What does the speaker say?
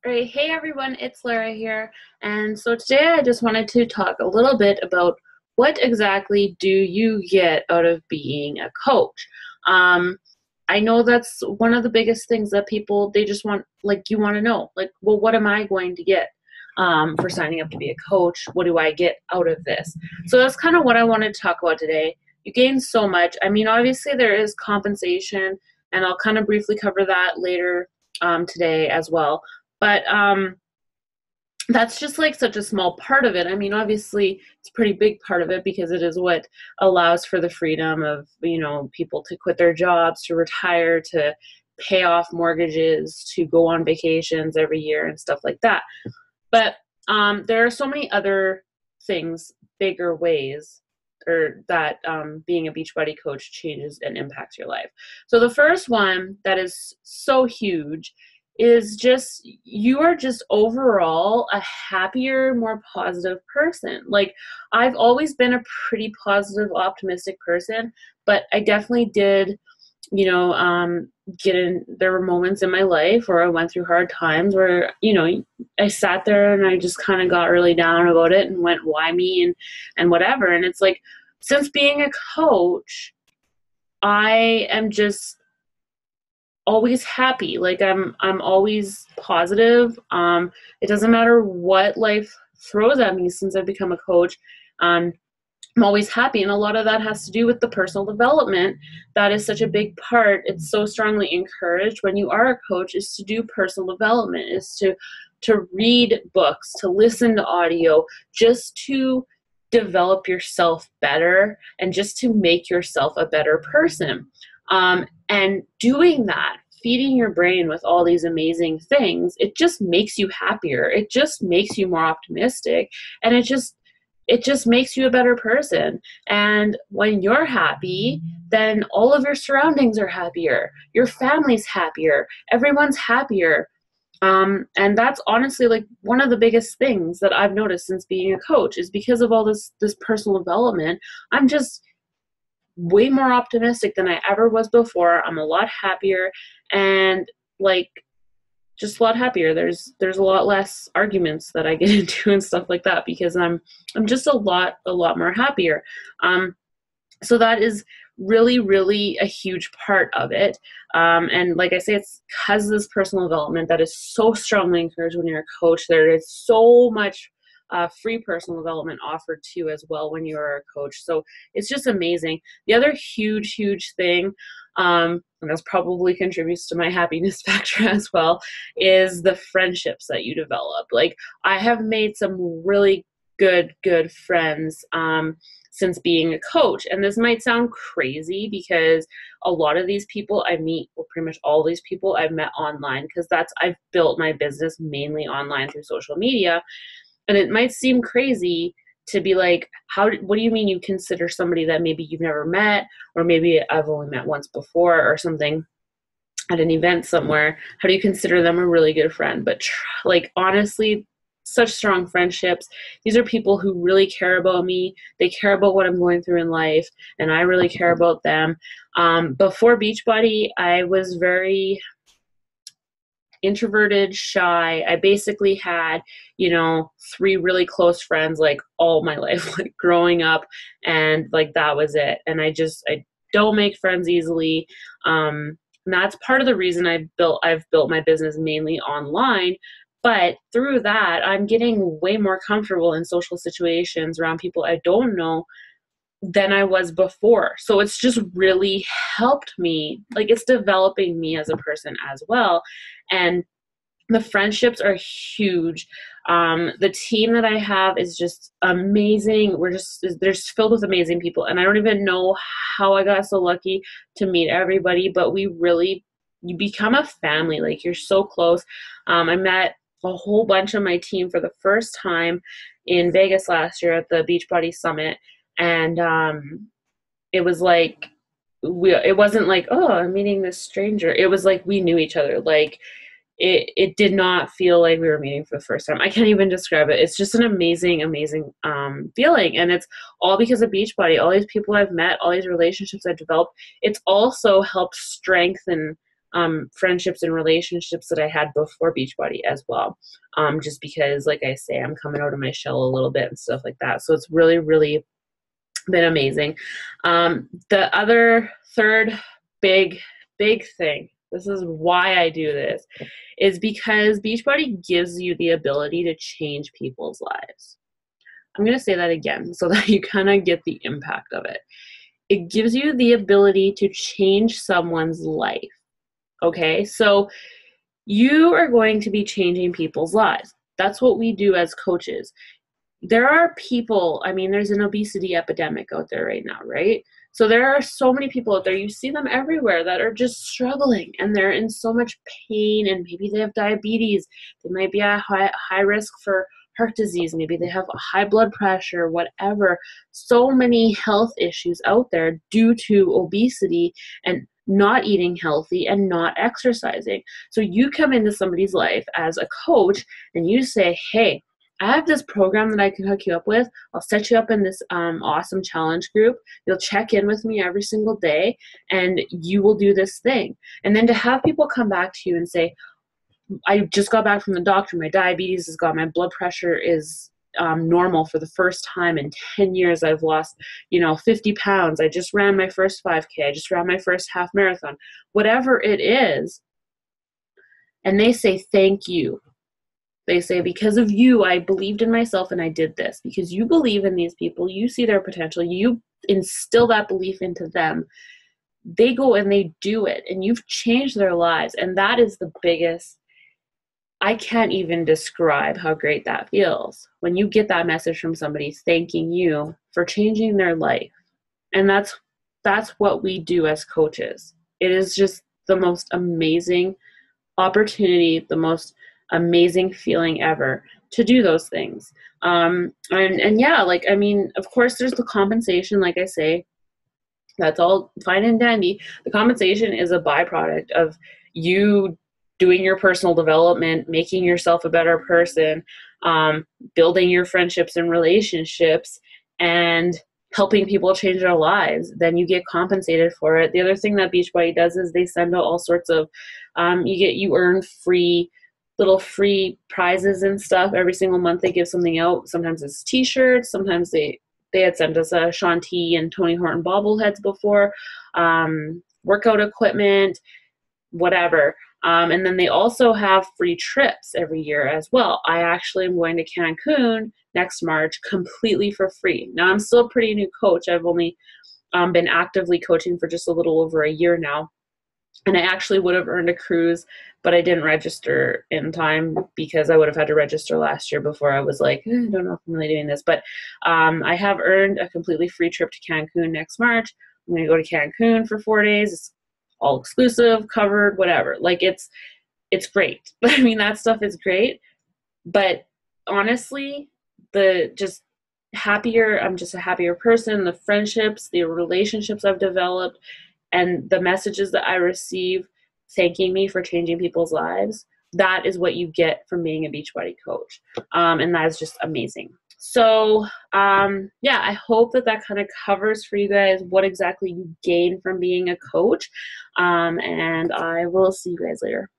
Right. Hey everyone, it's Lara here. And so today I just wanted to talk a little bit about what exactly do you get out of being a coach? Um, I know that's one of the biggest things that people they just want you want to know. Like, well, what am I going to get for signing up to be a coach? What do I get out of this? So that's kind of what I wanted to talk about today. You gain so much. I mean, obviously there is compensation, and I'll kind of briefly cover that later today as well. But that's just like such a small part of it. I mean, obviously, it's a pretty big part of it because it is what allows for the freedom of, people to quit their jobs, to retire, to pay off mortgages, to go on vacations every year and stuff like that. But there are so many other things, bigger ways, or that being a Beachbody coach changes and impacts your life. So the first one that is so huge is just you are just overall a happier, more positive person. Like, I've always been a pretty positive, optimistic person, but I definitely did, get in. There were moments in my life where I went through hard times where, I sat there and I just kind of got really down about it and went, why me, and whatever. And it's like, since being a coach, I am just always happy. Like, I'm always positive. It doesn't matter what life throws at me since I've become a coach. I'm always happy, and a lot of that has to do with the personal development. That is such a big part. It's so strongly encouraged when you are a coach, is to do personal development, is to read books, to listen to audio, just to develop yourself better and just to make yourself a better person. And doing that, feeding your brain with all these amazing things, it just makes you happier. It just makes you more optimistic, and it just makes you a better person. And when you're happy, then all of your surroundings are happier. Your family's happier. Everyone's happier. And that's honestly like one of the biggest things that I've noticed since being a coach is because of all this personal development. I'm just way more optimistic than I ever was before. I'm a lot happier, and like, just a lot happier. There's a lot less arguments that I get into and stuff like that because I'm just a lot more happier. So that is really, really a huge part of it. And like I say, it's because of this personal development that is so strongly encouraged when you're a coach. There is so much free personal development offered too as well when you're a coach. So it's just amazing. The other huge, huge thing, and this probably contributes to my happiness factor as well, is the friendships that you develop. Like, I have made some really good friends since being a coach. And this might sound crazy because a lot of these people I meet, well, pretty much all these people I've met online, because I've built my business mainly online through social media. And it might seem crazy to be like, what do you mean you consider somebody that maybe you've never met, or maybe I've only met once before or something at an event somewhere? How do you consider them a really good friend? But like, honestly, such strong friendships. These are people who really care about me. They care about what I'm going through in life, and I really care about them. Before Beachbody, I was very introverted, shy. I basically had, three really close friends like all my life, like growing up, and like that was it. And I don't make friends easily. And that's part of the reason I've built my business mainly online. But through that, I'm getting way more comfortable in social situations around people I don't know than I was before. So it's just really helped me. Like, it's developing me as a person as well. And the friendships are huge. The team that I have is just amazing. They're just filled with amazing people. And I don't even know how I got so lucky to meet everybody, but you become a family. Like, you're so close. I met a whole bunch of my team for the first time in Vegas last year at the Beachbody Summit. And it was like, it wasn't like, oh, I'm meeting this stranger. It was like we knew each other. Like, it did not feel like we were meeting for the first time. I can't even describe it. It's just an amazing, amazing feeling. And it's all because of Beachbody. All these people I've met, all these relationships I've developed, it's also helped strengthen friendships and relationships that I had before Beachbody as well. Just because, like I say, I'm coming out of my shell a little bit and stuff like that. So it's really, really been amazing. The other third big thing, this is why I do this, is because Beachbody gives you the ability to change people's lives. I'm going to say that again so that you kind of get the impact of it. It gives you the ability to change someone's life. Okay, so you are going to be changing people's lives. That's what we do as coaches. There are people, I mean, there's an obesity epidemic out there right now, right? So there are so many people out there, you see them everywhere, that are just struggling, and they're in so much pain, and maybe they have diabetes, they might be at high risk for heart disease, maybe they have high blood pressure, whatever. So many health issues out there due to obesity and not eating healthy and not exercising. So you come into somebody's life as a coach and you say, hey, I have this program that I can hook you up with. I'll set you up in this awesome challenge group. You'll check in with me every single day and you will do this thing. And then to have people come back to you and say, I just got back from the doctor. My diabetes is gone. My blood pressure is normal for the first time in 10 years. I've lost, 50 pounds. I just ran my first 5K. I just ran my first half marathon, whatever it is. And they say, thank you. They say, because of you, I believed in myself and I did this. Because you believe in these people, you see their potential, you instill that belief into them. They go and they do it, and you've changed their lives. And that is the biggest, I can't even describe how great that feels when you get that message from somebody thanking you for changing their life. And that's what we do as coaches. It is just the most amazing opportunity, the most amazing feeling ever to do those things. And yeah, of course there's the compensation, like I say, that's all fine and dandy. The compensation is a byproduct of you doing your personal development, making yourself a better person, building your friendships and relationships, and helping people change their lives. Then you get compensated for it. The other thing that Beachbody does is they send out all sorts of, you earn little free prizes and stuff every single month. They give something out. Sometimes it's t-shirts. Sometimes they had sent us a Shaun T and Tony Horton bobbleheads before, workout equipment, whatever. And then they also have free trips every year as well. I actually am going to Cancun next March completely for free. Now, I'm still a pretty new coach. I've only been actively coaching for just a little over a year now. And I actually would have earned a cruise, but I didn't register in time because I would have had to register last year before I was like, I don't know if I'm really doing this. But I have earned a completely free trip to Cancun next March. I'm going to go to Cancun for 4 days. It's all exclusive, covered, whatever. It's great. I mean, that stuff is great. But honestly, I'm just a happier person. The friendships, the relationships I've developed, and the messages that I receive thanking me for changing people's lives, that is what you get from being a Beachbody coach. And that is just amazing. So, yeah, I hope that kind of covers for you guys what exactly you gain from being a coach. And I will see you guys later.